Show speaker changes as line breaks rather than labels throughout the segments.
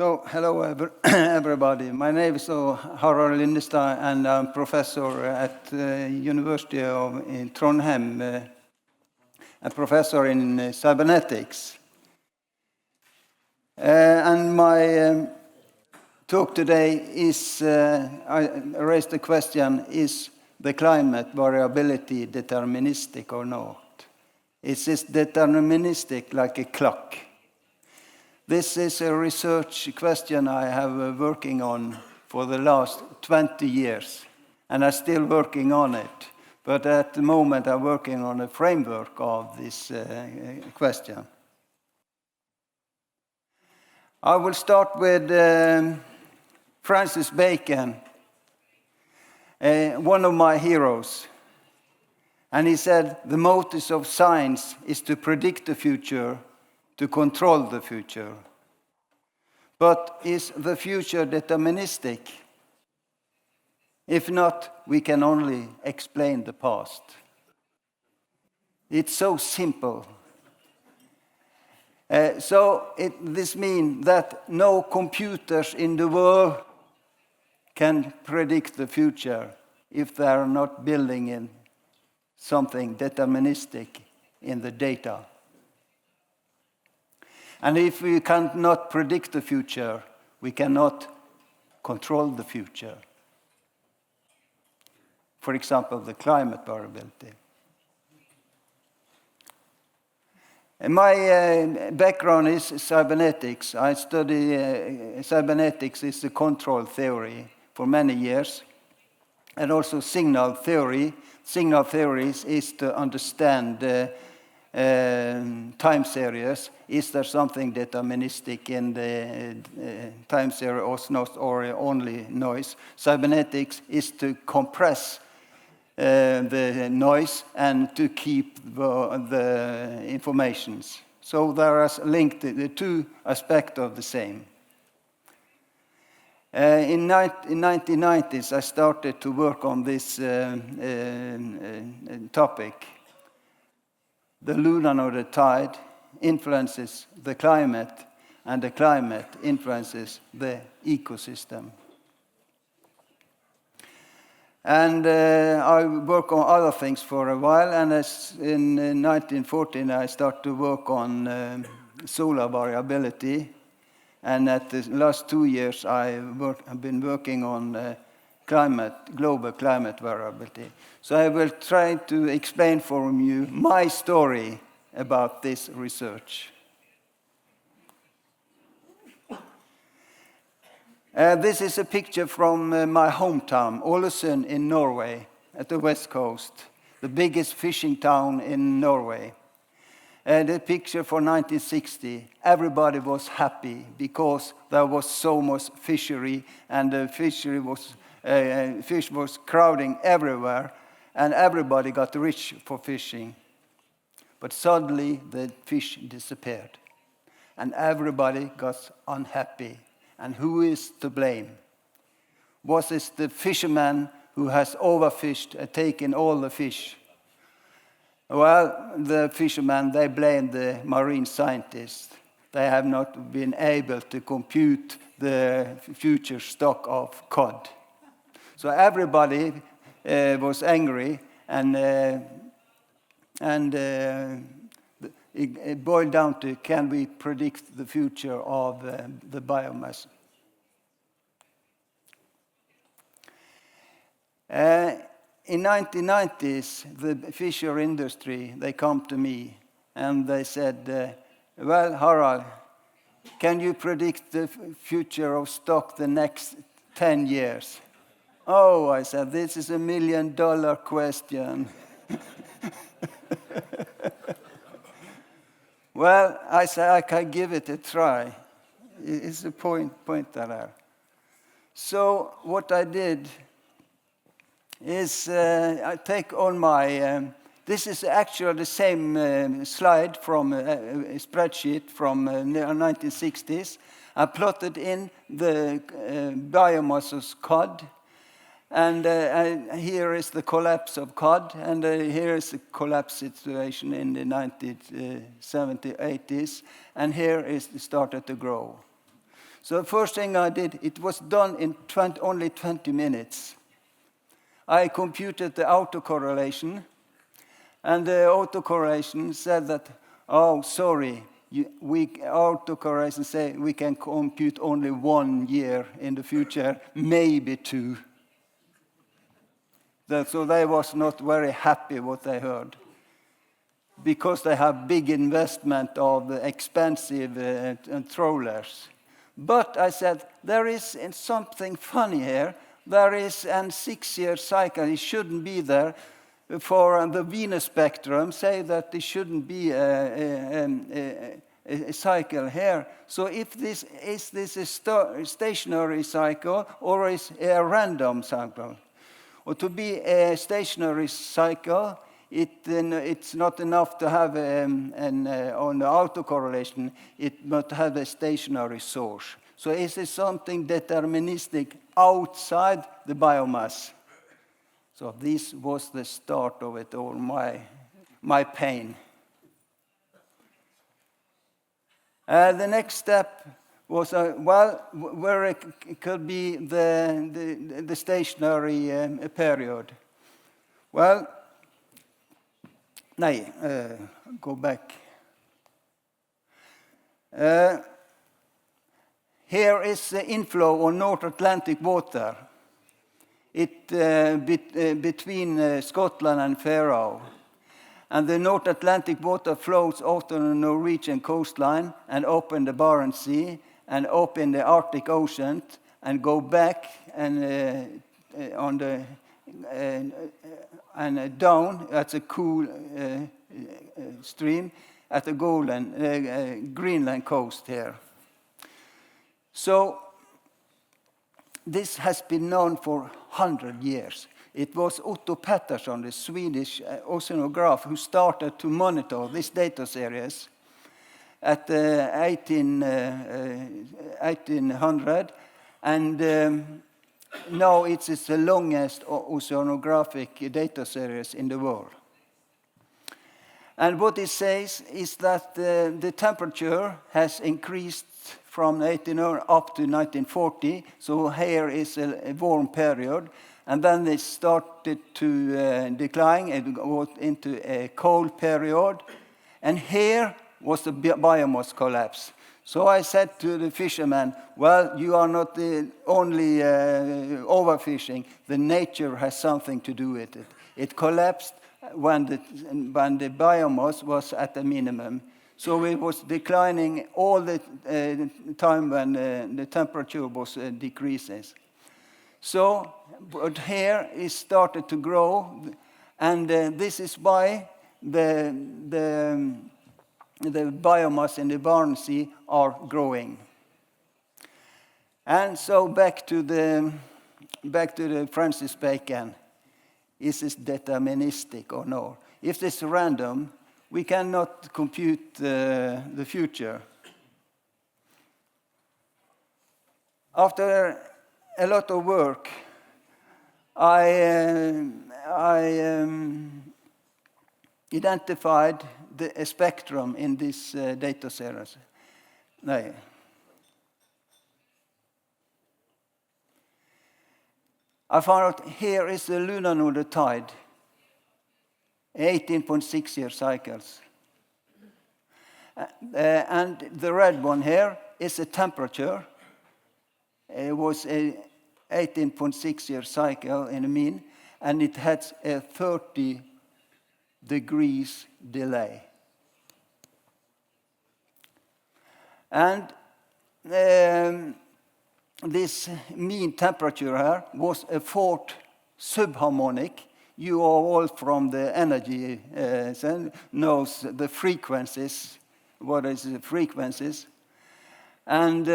So, hello everybody. My name is Harald Yndestad, and I'm professor at the University in Trondheim, a professor in cybernetics. And my talk today is, I raised the question, is the climate variability deterministic or not? Is this deterministic like a clock? This is a research question I have been working on for the last 20 years, and I'm still working on it. But at the moment, I'm working on a framework of this question. I will start with Francis Bacon, one of my heroes. And he said, the motive of science is to predict the future, to control the future. But is the future deterministic? If not, we can only explain the past. It's so simple. This means that no computers in the world can predict the future if they are not building in something deterministic in the data. And if we cannot predict the future, we cannot control the future. For example, the climate variability. And my background is cybernetics. I study cybernetics is the control theory for many years, and also signal theory. Signal theories is to understand time series. Is there something deterministic in the time series or only noise? Cybernetics is to compress the noise and to keep the informations. So there is linked the two aspects of the same. In 1990s, I started to work on this topic. The lunar or the tide influences the climate, and the climate influences the ecosystem. And I worked on other things for a while, and in 1914 I started to work on solar variability, and at the last 2 years I've been working on global climate variability. So I will try to explain for you my story about this research. This is a picture from my hometown, Ålesund in Norway, at the west coast, the biggest fishing town in Norway. The picture for 1960, everybody was happy because there was so much fishery, and the fishery was fish was crowding everywhere, and everybody got rich for fishing. But suddenly the fish disappeared, and everybody got unhappy. And who is to blame? Was it the fisherman who has overfished and taken all the fish? Well, the fishermen, they blame the marine scientists. They have not been able to compute the future stock of cod. So everybody was angry, and it boiled down to, can we predict the future of the biomass? In 1990s, the fishery industry, they come to me and they said, well, Harald, can you predict the future of stock the next 10 years? Oh, I said, this is $1 million question. Well, I said, I can give it a try. It's a point there. So what I did is I take on my, this is actually the same slide from a spreadsheet from 1960s. I plotted in the biomass of cod, and here is the collapse of cod, and here is the collapse situation in the 1970s, 80s, and here is it started to grow. So the first thing I did, it was done in only 20 minutes. I computed the autocorrelation, and the autocorrelation said that, oh, sorry, autocorrelation say we can compute only 1 year in the future, maybe 2. So they was not very happy what they heard, because they have big investment of expensive controllers. But I said, there is something funny here. There is a 6-year cycle. It shouldn't be there. For the Venus spectrum, say that it shouldn't be a cycle here. So if this is a stationary cycle or is a random cycle? Or to be a stationary cycle, it's not enough to have on the autocorrelation, it must have a stationary source. So is it something deterministic outside the biomass? So this was the start of it all, my pain. The next step was, where it could be the stationary period. Well, go back. Here is the inflow of North Atlantic water. Between Scotland and Faroe. And the North Atlantic water flows out on the Norwegian coastline and up in the Barents Sea and up in the Arctic Ocean and go back and down at the cool stream at the Greenland coast here. So this has been known for 100 years. It was Otto Pettersson, the Swedish oceanographer, who started to monitor this data series at 1800, and now it is the longest oceanographic data series in the world. And what it says is that the temperature has increased from 1800 up to 1940, so here is a warm period, and then it started to decline, it went into a cold period, and here was the biomass collapse. So I said to the fishermen, well, you are not the only overfishing, the nature has something to do with it. It collapsed when the biomass was at the minimum. So it was declining all the time when the temperature was decreases. So, but here it started to grow, and this is why the biomass in the Barents Sea are growing. And so back to the Francis Bacon. Is this deterministic or no? If this is random, we cannot compute the future. After a lot of work, I identified a spectrum in this data series. No. I found out here is the lunar node tide, 18.6 year cycles. And the red one here is the temperature. It was a 18.6 year cycle in a mean, and it had a 30 degrees delay. And this mean temperature here was a 4th subharmonic. You are all from the energy knows the frequencies. What is the frequencies? And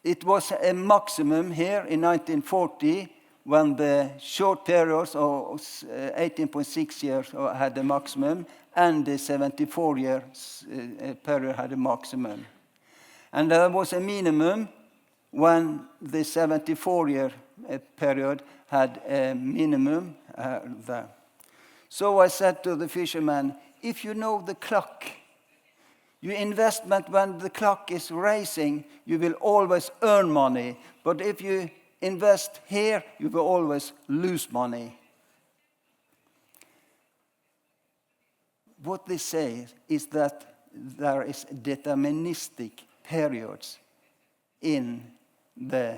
it was a maximum here in 1940 when the short periods of 18.6 years had the maximum and the 74 years period had a maximum. And there was a minimum when the 74-year period had a minimum there. So I said to the fisherman, if you know the clock, You investment when the clock is racing, you will always earn money. But if you invest here, you will always lose money. What they say is that there is deterministic periods in the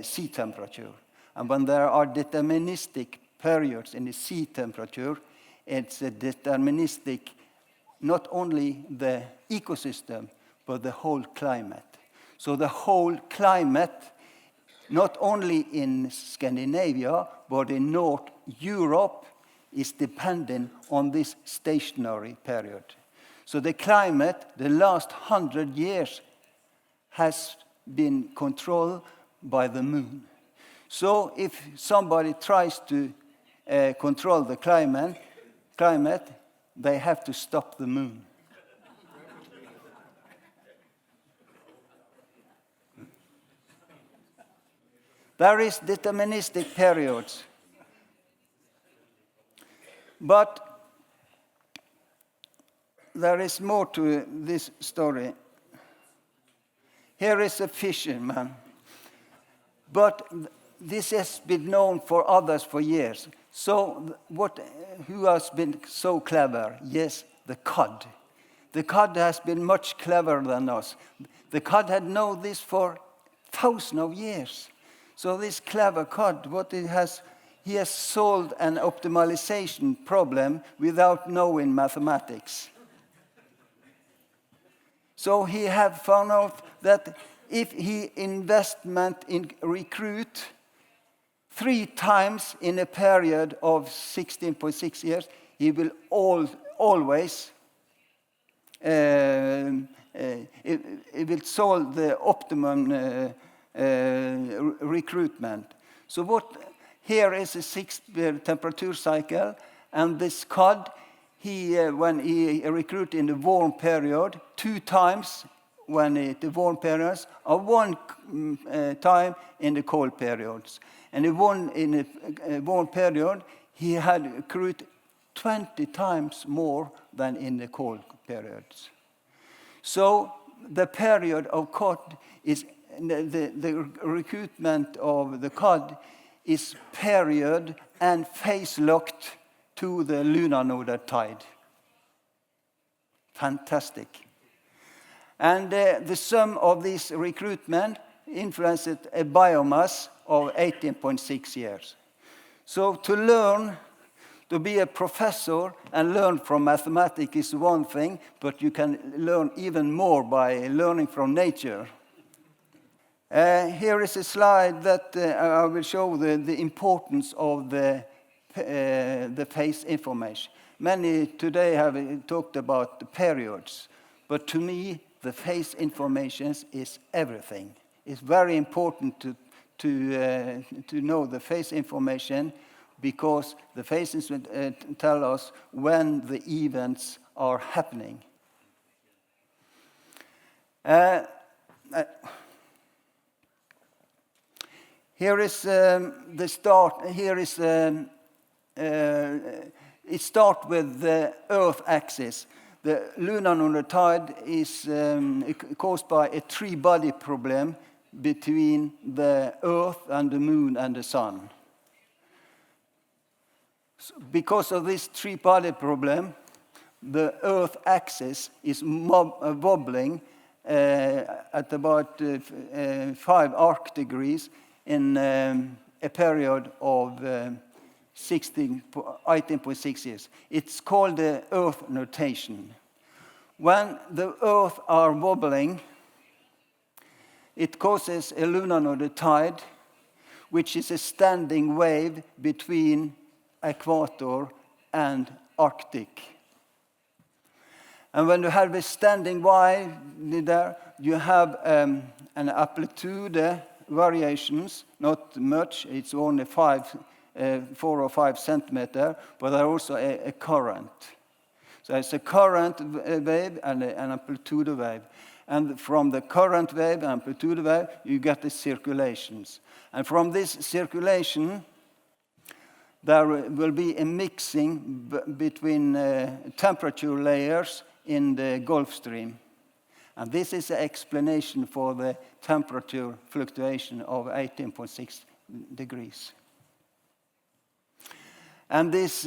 sea temperature. And when there are deterministic periods in the sea temperature, it's a deterministic, not only the ecosystem, but the whole climate. So the whole climate, not only in Scandinavia, but in North Europe, is dependent on this stationary period. So the climate, the last 100 years, has been controlled by the moon. So if somebody tries to control the climate, they have to stop the moon. There is deterministic periods. But there is more to this story. Here is a fisherman. But this has been known for others for years. So who has been so clever? Yes, the cod. The cod has been much cleverer than us. The cod had known this for thousands of years. So this clever cod, he has solved an optimization problem without knowing mathematics. So he have found out that if he investment in recruit 3 times in a period of 16.6 years, he will always it will solve the optimum recruitment. So here is a 6 temperature cycle, and this cod, when he recruit in the warm period, 2 times when the warm periods, or 1 time in the cold periods. And in the warm period, he had recruited 20 times more than in the cold periods. So the period of cod is, the recruitment of the cod is period and phase-locked to the lunar nodal tide. Fantastic. And the sum of this recruitment influenced a biomass of 18.6 years. So to be a professor and learn from mathematics is one thing, but you can learn even more by learning from nature. Here is a slide that I will show the importance of the phase information. Many today have talked about the periods, but to me, the phase information is everything. It's very important to know the phase information, because the phases tell us when the events are happening. Here is the start. Here is it starts with the Earth axis. The lunar nodal tide is caused by a three-body problem between the Earth and the Moon and the Sun. So because of this three-body problem, the Earth axis is wobbling at about 5 arc degrees in a period of 18.6 years. It's called the Earth rotation. When the Earth are wobbling, it causes a lunar nodal tide, which is a standing wave between equator and Arctic. And when you have a standing wave there, you have an amplitude variations, not much, it's only 4 or 5 centimeters, but there are also a current. So it's a current wave and an amplitude wave. And from the current wave, amplitude wave, you get the circulations. And from this circulation, there will be a mixing between temperature layers in the Gulf Stream. And this is the explanation for the temperature fluctuation of 18.6 degrees. And this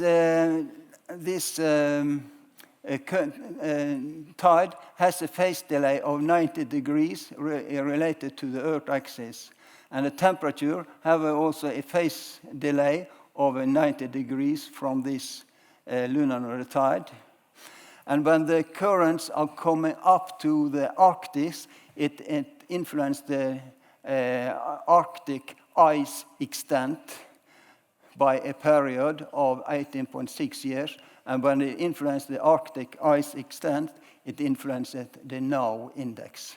tide has a phase delay of 90 degrees related to the Earth axis. And the temperature have also a phase delay of 90 degrees from this lunar tide. And when the currents are coming up to the Arctic, it influences the Arctic ice extent by a period of 18.6 years. And when it influences the Arctic ice extent, it influences the NOW index.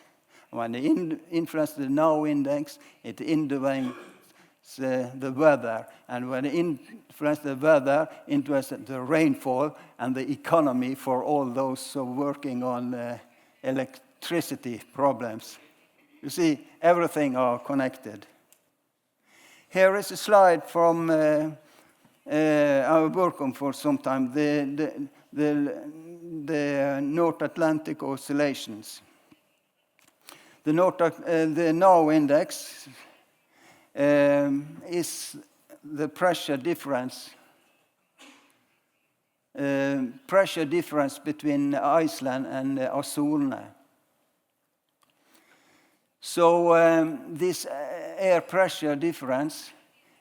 When it influences the NOW index, it influences the weather. And when it influences the weather, it influences the rainfall and the economy for all those working on electricity problems. You see, everything are connected. Here is a slide from I worked on for some time, the North Atlantic oscillations. The NOW index is the pressure difference between Iceland and Azorene. So this air pressure difference,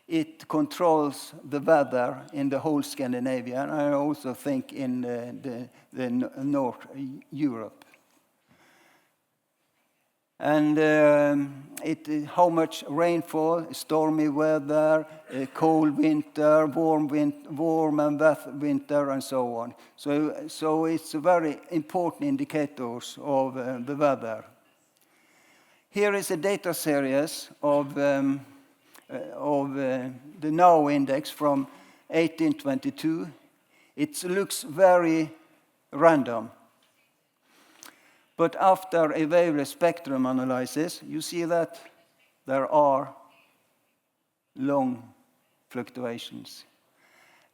it controls the weather in the whole Scandinavia, and I also think in the North Europe. And how much rainfall, stormy weather, cold winter, warm and wet winter, and so on. So it's a very important indicators of the weather. Here is a data series of the NOW index from 1822. It looks very random. But after a wavelength spectrum analysis, you see that there are long fluctuations.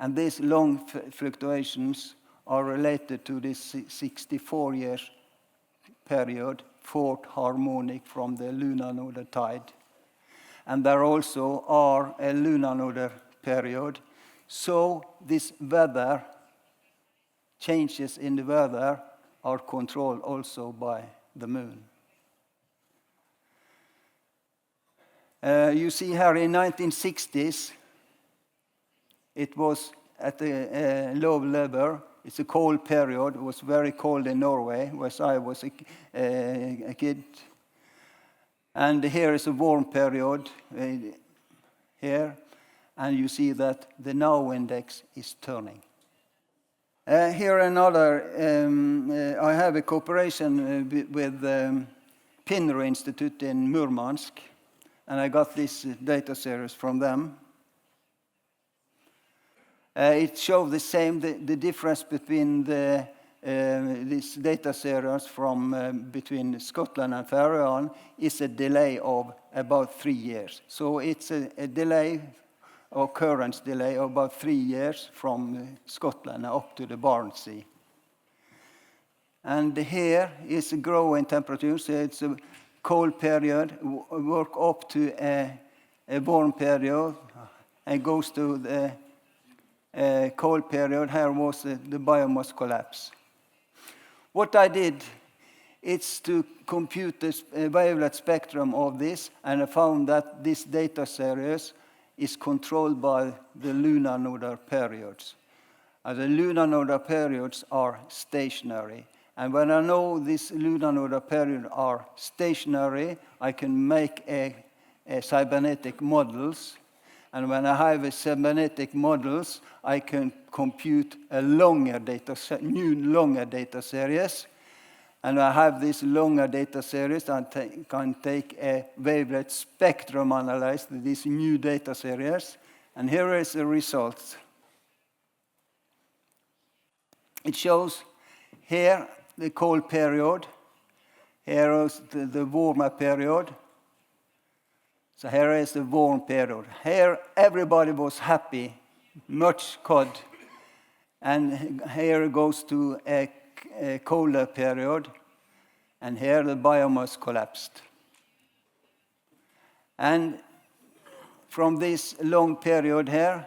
And these long fluctuations are related to this 64-year period, fourth harmonic from the lunar nodal tide. And there also are a lunar nodal period. So this weather, changes in the weather, are controlled also by the moon. You see here in 1960s, it was at a low level. It's a cold period. It was very cold in Norway, where I was a kid. And here is a warm period here. And you see that the NOW index is turning. Here another, I have a cooperation with Pinner Institute in Murmansk, and I got this data series from them. It shows the same, the difference between this data series from between Scotland and Faroe is a delay of about 3 years. So it's a delay, occurrence delay of about 3 years from Scotland up to the Barents Sea. And here is a growing temperature, so it's a cold period, work up to a warm period, and goes to the cold period. Here was the biomass collapse. What I did is to compute the wavelength spectrum of this, and I found that this data series is controlled by the lunar nodal periods. The lunar nodal periods are stationary. And when I know these lunar nodal periods are stationary, I can make a cybernetic models. And when I have a cybernetic models, I can compute a longer data series. And I have this longer data series, and can take a wavelength spectrum analyze this new data series. And here is the results. It shows here the cold period. Here is the warmer period. So here is the warm period. Here everybody was happy, much cod. And here it goes to a colder period, and here the biomass collapsed. And from this long period here,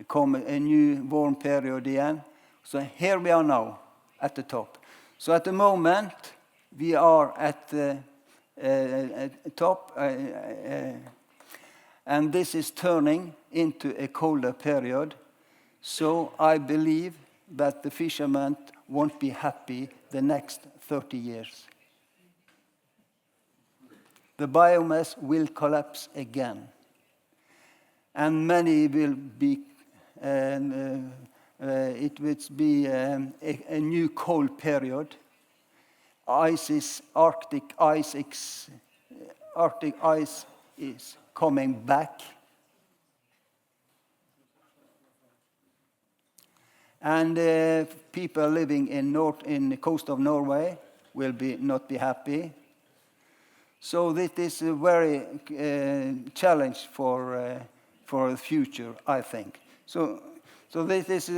come a new warm period again. So here we are now at the top. So at the moment, we are at the top, and this is turning into a colder period. So I believe that the fishermen won't be happy the next 30 years. The biomass will collapse again. And many will be, it will be a new cold period. Arctic ice is coming back. And people living in the coast of Norway will not be happy. So this is a very challenge for the future, I think. So this is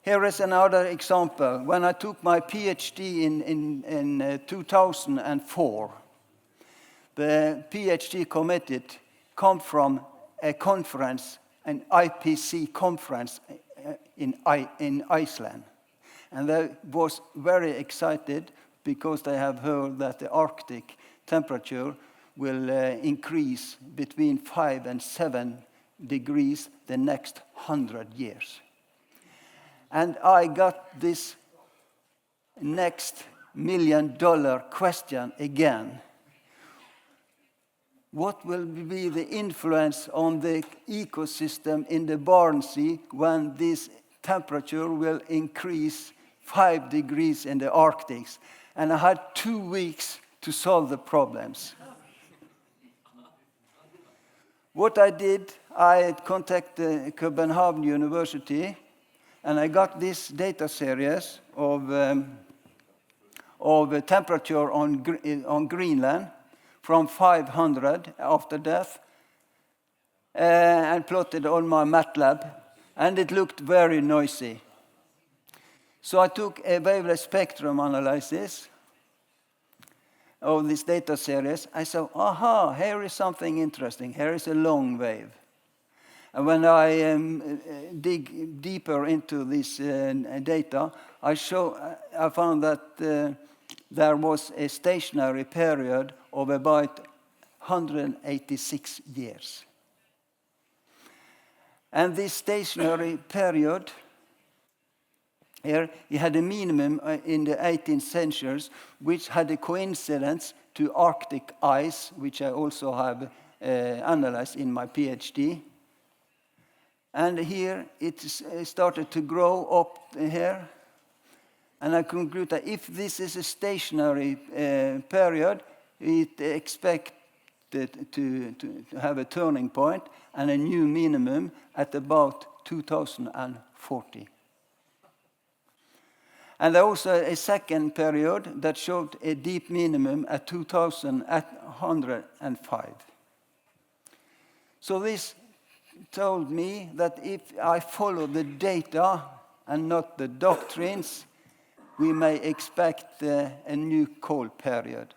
here is another example. When I took my PhD in 2004, the PhD committee come from a conference, an IPC conference in Iceland. And they was very excited because they have heard that the Arctic temperature will increase between 5 and 7 degrees the next 100 years. And I got this next $1 million question again. What will be the influence on the ecosystem in the Barents Sea when this temperature will increase 5 degrees in the Arctic? And I had 2 weeks to solve the problems. What I did, I contacted Copenhagen University, and I got this data series of temperature on Greenland from 500 after death, and plotted on my MATLAB, and it looked very noisy. So I took a wavelength spectrum analysis of this data series. I saw, aha, here is something interesting. Here is a long wave. And when I dig deeper into this data, I found that there was a stationary period of about 186 years. And this stationary period, here, you had a minimum in the 18th century, which had a coincidence to Arctic ice, which I also have analyzed in my PhD. And here it started to grow up here. And I conclude that if this is a stationary period, it expected to have a turning point and a new minimum at about 2040. And also a second period that showed a deep minimum at 2105. So this told me that if I follow the data and not the doctrines, we may expect a new cold period.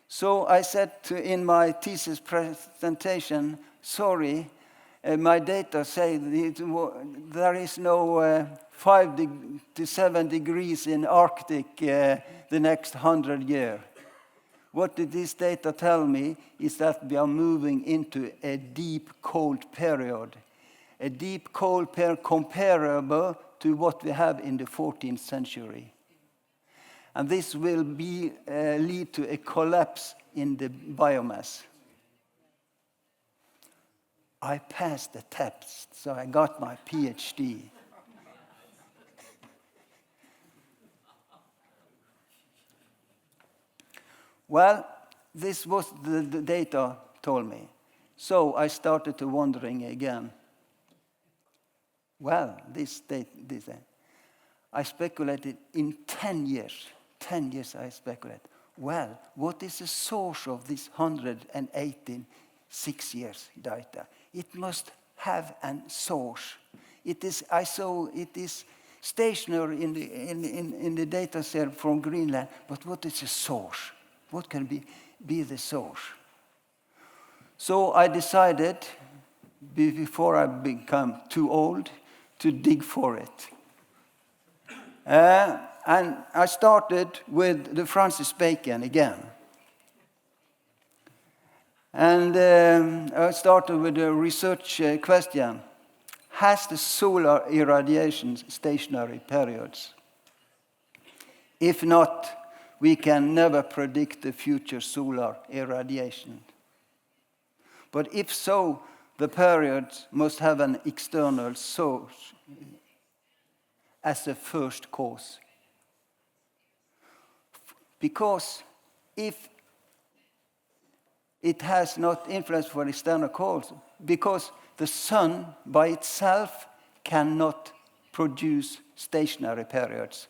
So I said in my thesis presentation, sorry, my data say there is no 5 to 7 degrees in Arctic the next 100 years. What did this data tell me is that we are moving into a deep cold period. A deep cold period comparable to what we have in the 14th century. And this will lead to a collapse in the biomass. I passed the test, so I got my PhD. Well, this was the data told me. So I started to wondering again. Well, I speculated in 10 years. 10 years I speculated. Well, what is the source of this 118 6 years data. It must have a source. It is, I saw it is stationary in the data set from Greenland, but what is the source? What can be the source? So I decided, before I become too old, to dig for it. And I started with the Francis Bacon again. And I started with a research question. Has the solar irradiation stationary periods? If not, we can never predict the future solar irradiation. But if so, the periods must have an external source as the first cause. Because if it has not influence for external cause, because the sun by itself cannot produce stationary periods.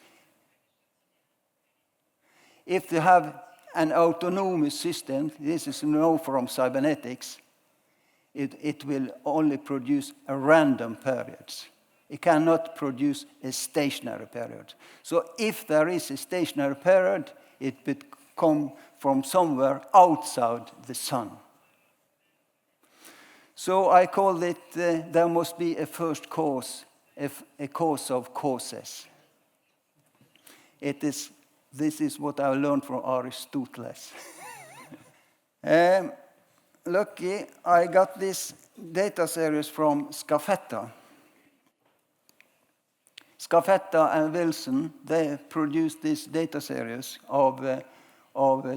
If you have an autonomous system, this is known from cybernetics, it will only produce a random periods. It cannot produce a stationary period. So if there is a stationary period, it would come from somewhere outside the sun. So I call it, there must be a first cause, a cause of causes. This is what I learned from Aristotle. Lucky, I got this data series from Scafetta. Scafetta and Wilson, they produced this data series of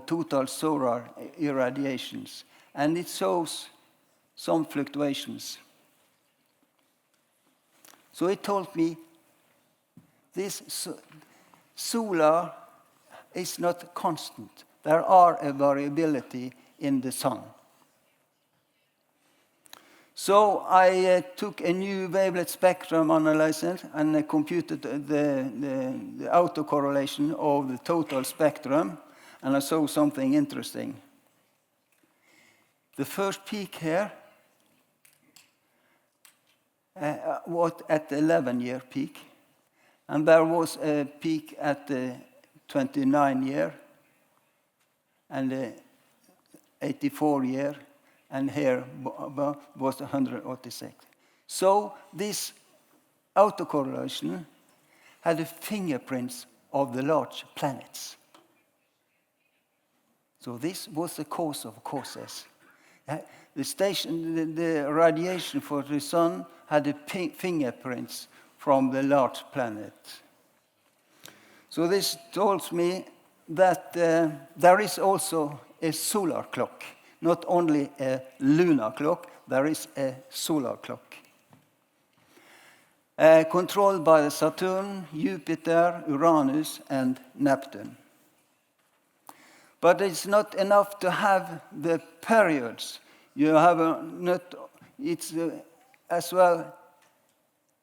total solar irradiations, and it shows some fluctuations. So it told me this solar is not constant. There are a variability in the sun. So I took a new wavelet spectrum analyzer and I computed the autocorrelation of the total spectrum, and I saw something interesting. The first peak here was at the 11-year peak, and there was a peak at the 29-year and the 84-year, and here was 186. So this autocorrelation had the fingerprints of the large planets. So this was the cause of causes. The radiation for the sun had the fingerprints from the large planet. So this tells me that there is also a solar clock, not only a lunar clock, there is a solar clock. Controlled by Saturn, Jupiter, Uranus, and Neptune. But it's not enough to have the periods. You have it's as well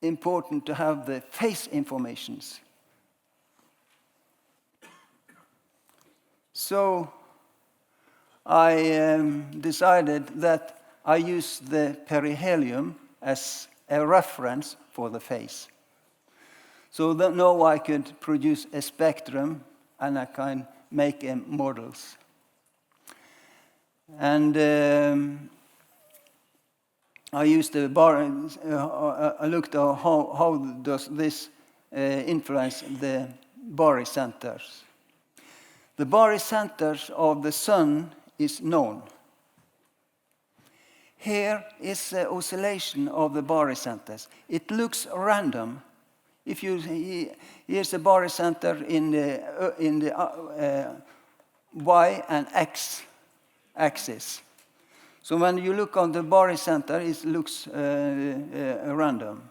important to have the phase informations. So I decided that I use the perihelion as a reference for the phase. So that now I could produce a spectrum and I can make models. And I used the I looked at how does this influence the barycenters. The barycenters of the sun is known. Here is the oscillation of the barycenters. It looks random. If you here's the barycenter in the y and x axis. So when you look on the barycenter, it looks random.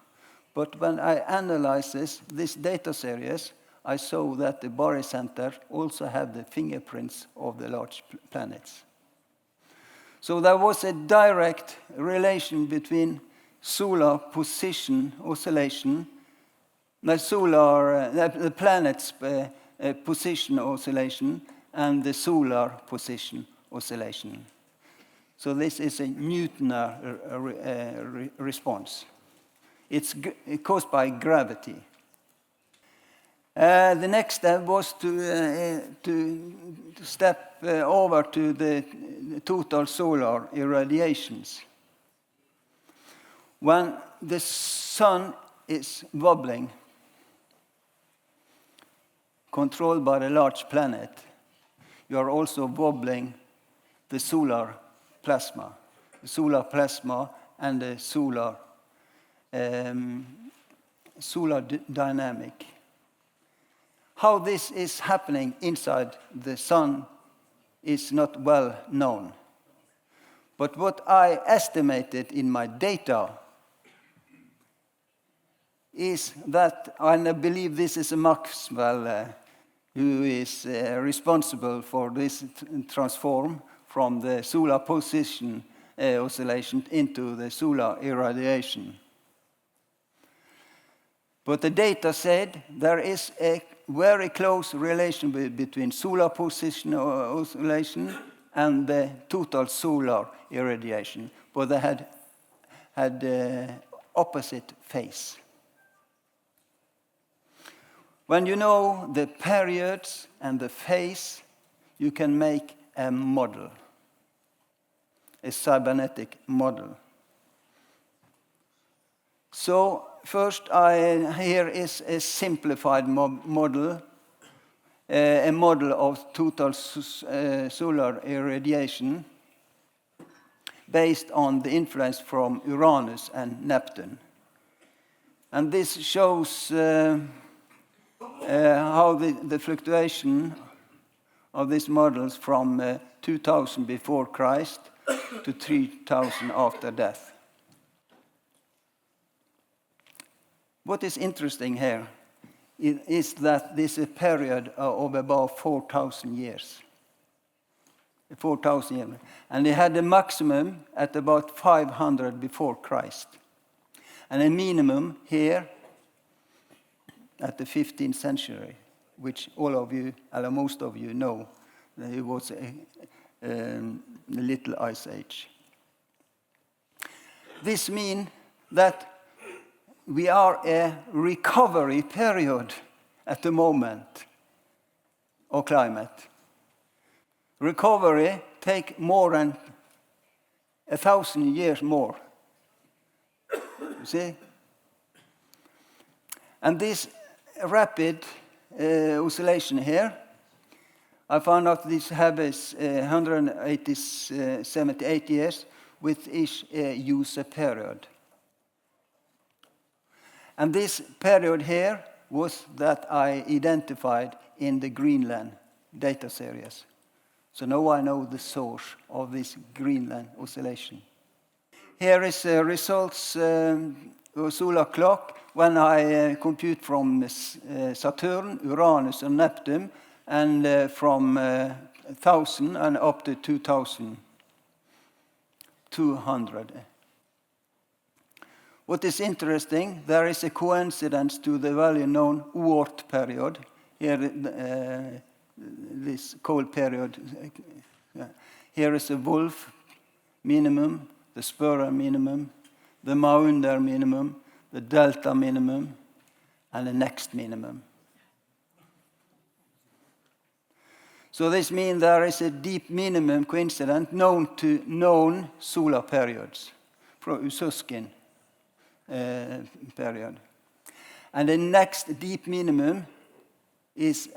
But when I analyze this data series, I saw that the barycenter also have the fingerprints of the large planets. So there was a direct relation between solar position oscillation, the planet's position oscillation, and the solar position oscillation. So this is a Newton response. It's caused by gravity. The next step was to step over to the total solar irradiations. When the sun is wobbling, controlled by the large planet, you are also wobbling the solar plasma and the solar dynamic. How this is happening inside the sun is not well known. But what I estimated in my data is that, and I believe this is Maxwell who is responsible for this transform from the solar position oscillation into the solar irradiation. But the data said there is a very close relation between solar position oscillation and the total solar irradiation, but they had opposite phase. When you know the periods and the phase, you can make a model, a cybernetic model. So first, here is a simplified model, a model of total solar irradiation based on the influence from Uranus and Neptune. And this shows how the fluctuation of these models from 2000 before Christ to 3000 after death. What is interesting here is that this is a period of about 4,000 years. 4,000 years. And they had a maximum at about 500 before Christ. And a minimum here at the 15th century, which all of you, or most of you know, that it was a little ice age. This means that we are a recovery period at the moment of climate. Recovery takes more than 1,000 years more. You see? And this rapid oscillation here, I found out this happens 178 years with each user period. And this period here was that I identified in the Greenland data series. So now I know the source of this Greenland oscillation. Here is results of solar clock when I compute from Saturn, Uranus, and Neptune, and from 1,000 and up to 2,200. What is interesting, there is a coincidence to the value known Oort period. Here, this cold period. Here is the Wolf minimum, the Spörer minimum, the Maunder minimum, the Delta minimum, and the next minimum. So this means there is a deep minimum coincidence known to known solar periods from Ususkin period. And the next deep minimum is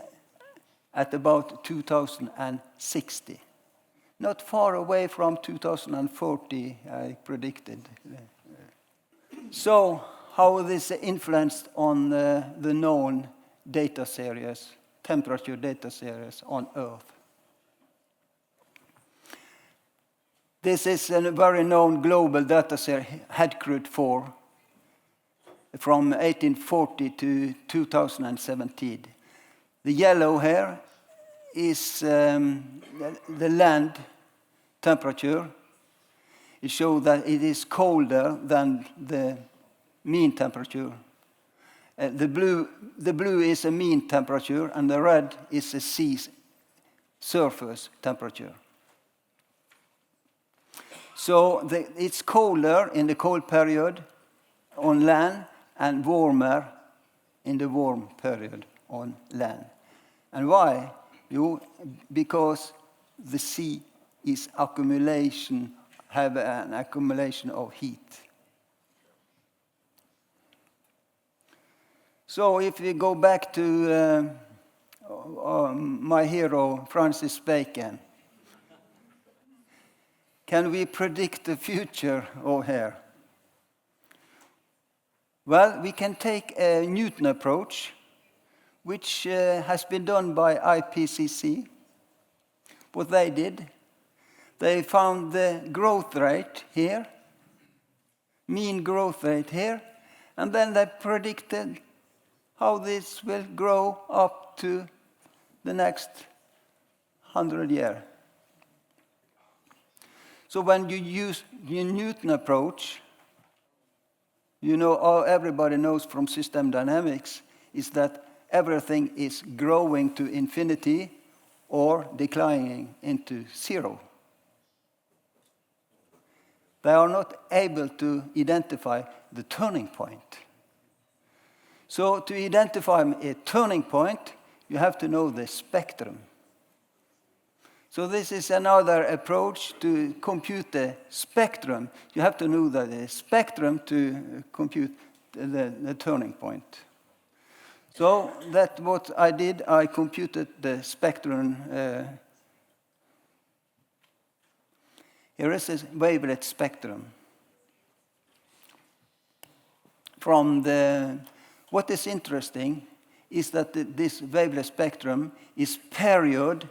at about 2060. Not far away from 2040, I predicted. So how this influenced on the known data series, temperature data series on Earth. This is a very known global data series, Headcrud 4, from 1840 to 2017. The yellow here is the land temperature. It shows that it is colder than the mean temperature. The blue is a mean temperature, and the red is a sea surface temperature. So it's colder in the cold period on land and warmer in the warm period on land. And why? Because the sea is have an accumulation of heat. So if we go back to my hero, Francis Bacon, can we predict the future over here? Well, we can take a Newton approach, which has been done by IPCC. What they did, they found the growth rate here, mean growth rate here, and then they predicted how this will grow up to the next 100 years. So when you use the Newton approach, everybody knows from system dynamics is that everything is growing to infinity or declining into zero. They are not able to identify the turning point. So to identify a turning point, you have to know the spectrum. So this is another approach to compute the spectrum. You have to know the spectrum to compute the turning point. So that's what I did. I computed the spectrum. Here is a wavelet spectrum. What is interesting is that this wavelet spectrum is period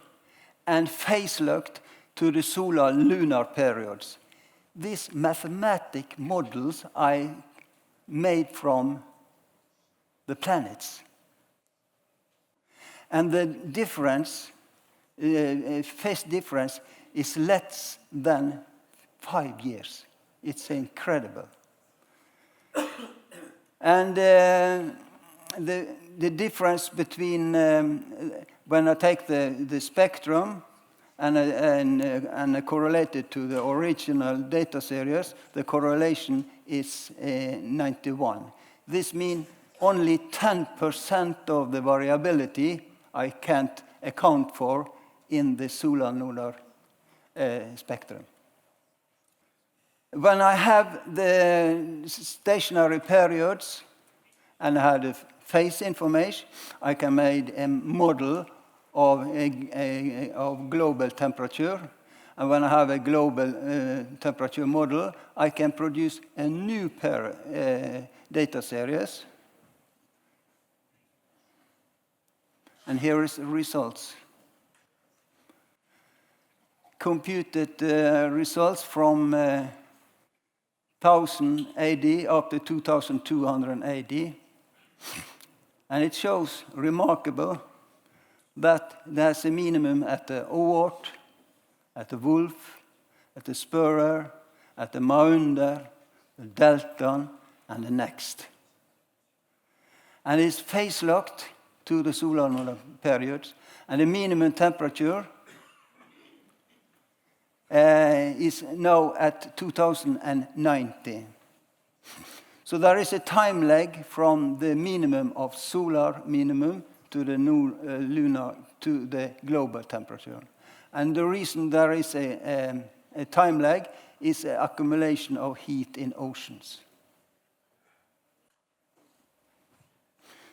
and phase-locked to the solar-lunar periods. These mathematic models I made from the planets. And the difference, phase difference, is less than 5 years. It's incredible. And the difference between when I take the spectrum and correlate it to the original data series, the correlation is 91. This means only 10% of the variability I can't account for in the solar-lunar spectrum. When I have the stationary periods and I have the phase information, I can make a model of global temperature. And when I have a global temperature model, I can produce a new data series. And here is the results. Computed results from 1000 AD up to 2200 AD. And it shows remarkable that there's a minimum at the Oort, at the Wolf, at the Spurrer, at the Maunder, the Delta, and the next. And it's phase-locked to the solar periods. And the minimum temperature is now at 2090. So there is a time lag from the minimum of solar minimum to the lunar to the global temperature. And the reason there is a time lag is the accumulation of heat in oceans.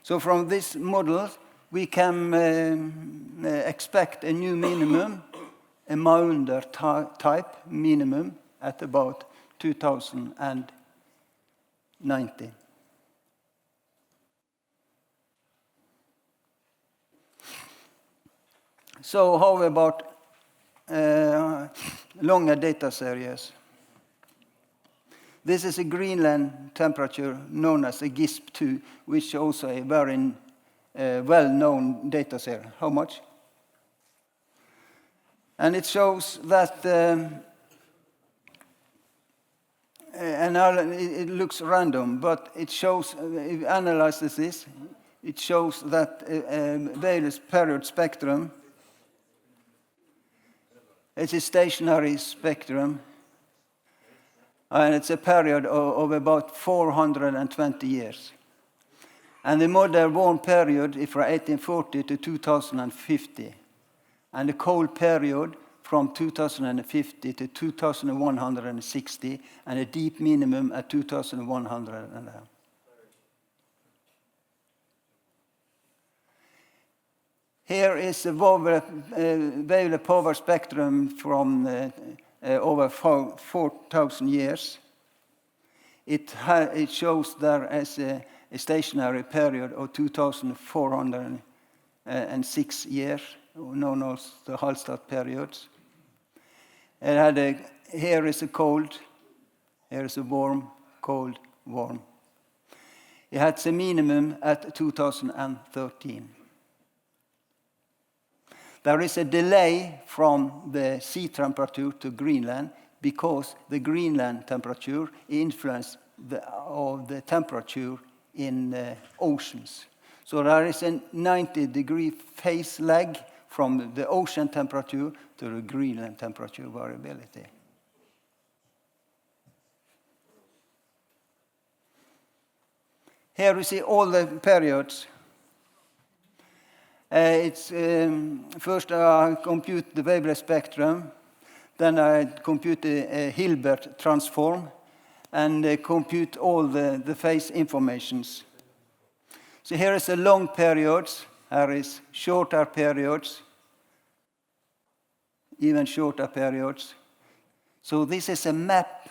So from this model, we can expect a new minimum, a Maunder type minimum at about 2090. So how about longer data series? This is a Greenland temperature known as a GISP2, which is also a very well-known data series. How much? And it shows that, and it looks random, but it shows, if you analyze this, it shows that various period spectrum, it's a stationary spectrum, And it's a period of about 420 years. And the modern warm period is from 1840 to 2050. And the cold period from 2050 to 2160, and a deep minimum at 2100. Here is a wavelength power spectrum from over 4,000 years. It shows there as a stationary period of 2,406 years, known as the Hallstatt periods. Here is a cold, here is a warm, cold, warm. It had the minimum at 2013. There is a delay from the sea temperature to Greenland because the Greenland temperature influences the temperature in the oceans. So there is a 90-degree phase lag from the ocean temperature to the Greenland temperature variability. Here we see all the periods. First I compute the wavelength spectrum, then I compute the Hilbert transform, and compute all the phase informations. So here is the long periods, here is shorter periods, even shorter periods. So this is a map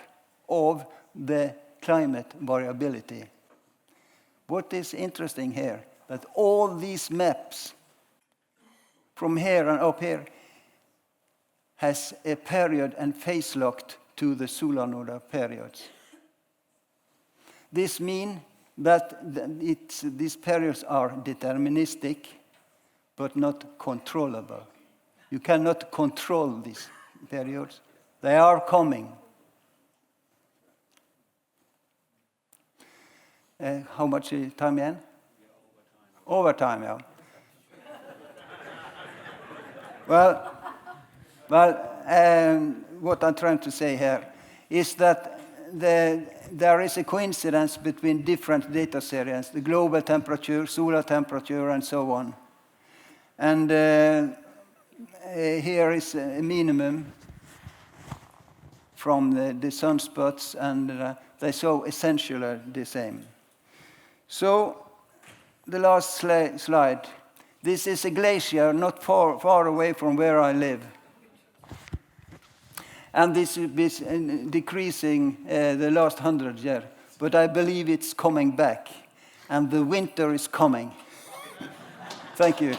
of the climate variability. What is interesting here, that all these maps from here and up here has a period and phase locked to the solar nodal periods. This means that these periods are deterministic, but not controllable. You cannot control these periods. They are coming. How much time again? Overtime, yeah. Well, what I'm trying to say here is that there is a coincidence between different data series, the global temperature, solar temperature, and so on. And here is a minimum from the sunspots, and they show essentially the same. So, the last slide. This is a glacier not far away from where I live. And this is decreasing the last 100 years. But I believe it's coming back. And the winter is coming. Thank you.